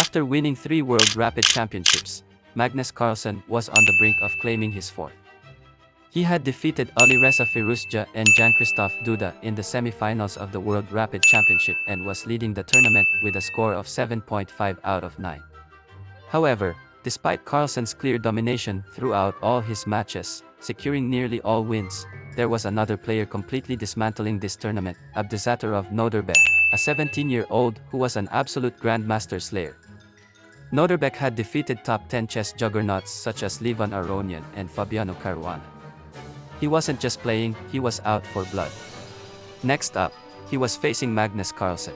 After winning 3 World Rapid Championships, Magnus Carlsen was on the brink of claiming his fourth. He had defeated Alireza Firouzja and Jan-Christophe Duda in the semi-finals of the World Rapid Championship and was leading the tournament with a score of 7.5 out of 9. However, despite Carlsen's clear domination throughout all his matches, securing nearly all wins, there was another player completely dismantling this tournament, Abdesattorov Nodirbek, a 17-year-old who was an absolute grandmaster slayer. Nodirbek had defeated top 10 chess juggernauts such as Levan Aronian and Fabiano Caruana. He wasn't just playing, he was out for blood. Next up, he was facing Magnus Carlsen.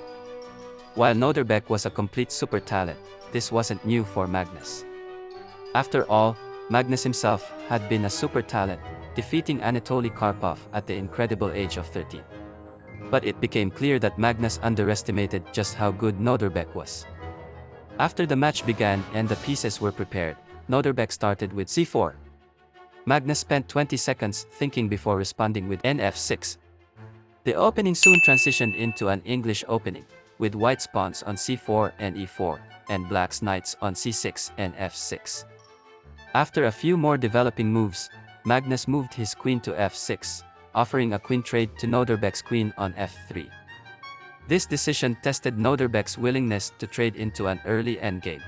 While Nodirbek was a complete super talent, this wasn't new for Magnus. After all, Magnus himself had been a super talent, defeating Anatoly Karpov at the incredible age of 13. But it became clear that Magnus underestimated just how good Nodirbek was. After the match began and the pieces were prepared, Nodirbek started with c4. Magnus spent 20 seconds thinking before responding with nf6. The opening soon transitioned into an English opening, with white's pawns on c4 and e4, and black's knights on c6 and f6. After a few more developing moves, Magnus moved his queen to f6, offering a queen trade to Nodirbek's queen on f3. This decision tested Nodirbek's willingness to trade into an early endgame.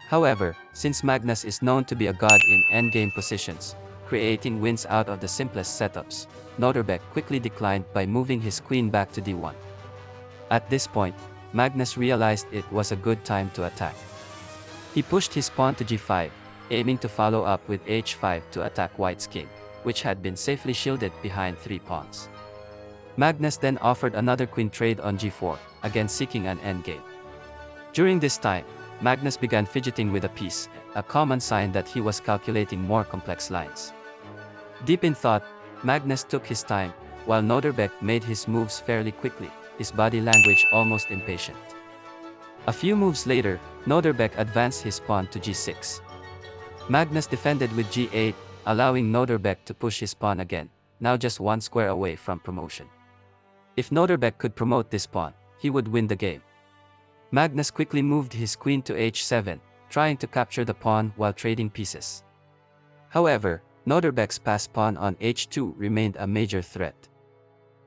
However, since Magnus is known to be a god in endgame positions, creating wins out of the simplest setups, Nodirbek quickly declined by moving his queen back to d1. At this point, Magnus realized it was a good time to attack. He pushed his pawn to g5, aiming to follow up with h5 to attack white's king, which had been safely shielded behind 3 pawns. Magnus then offered another queen trade on g4, again seeking an endgame. During this time, Magnus began fidgeting with a piece, a common sign that he was calculating more complex lines. Deep in thought, Magnus took his time, while Nodirbek made his moves fairly quickly, his body language almost impatient. A few moves later, Nodirbek advanced his pawn to g6. Magnus defended with g8, allowing Nodirbek to push his pawn again, now just 1 square away from promotion. If Nodirbek could promote this pawn, he would win the game. Magnus quickly moved his queen to h7, trying to capture the pawn while trading pieces. However, Nodirbek's passed pawn on h2 remained a major threat.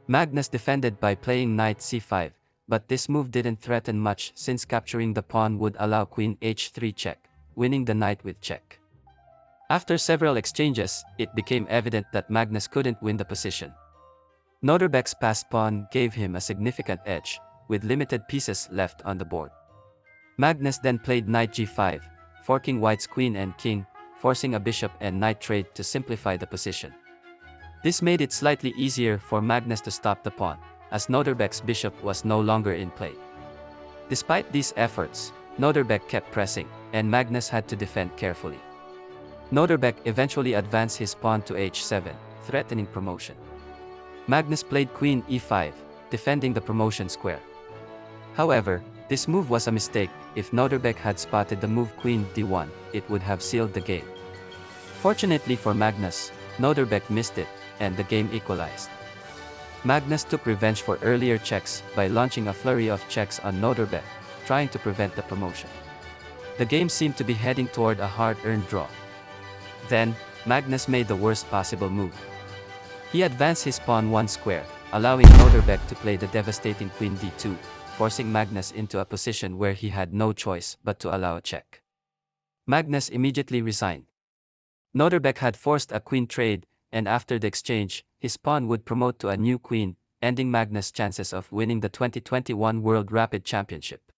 Magnus defended by playing knight c5, but this move didn't threaten much since capturing the pawn would allow queen h3 check, winning the knight with check. After several exchanges, it became evident that Magnus couldn't win the position. Nodirbek's passed pawn gave him a significant edge, with limited pieces left on the board. Magnus then played knight g5, forking white's queen and king, forcing a bishop and knight trade to simplify the position. This made it slightly easier for Magnus to stop the pawn, as Nodirbek's bishop was no longer in play. Despite these efforts, Nodirbek kept pressing, and Magnus had to defend carefully. Nodirbek eventually advanced his pawn to h7, threatening promotion. Magnus played queen e5, defending the promotion square. However, this move was a mistake. If Nodirbek had spotted the move queen d1, it would have sealed the game. Fortunately for Magnus, Nodirbek missed it, and the game equalized. Magnus took revenge for earlier checks by launching a flurry of checks on Nodirbek, trying to prevent the promotion. The game seemed to be heading toward a hard-earned draw. Then, Magnus made the worst possible move. He advanced his pawn 1 square, allowing Nodirbek to play the devastating queen d2, forcing Magnus into a position where he had no choice but to allow a check. Magnus immediately resigned. Nodirbek had forced a queen trade, and after the exchange, his pawn would promote to a new queen, ending Magnus' chances of winning the 2021 World Rapid Championship.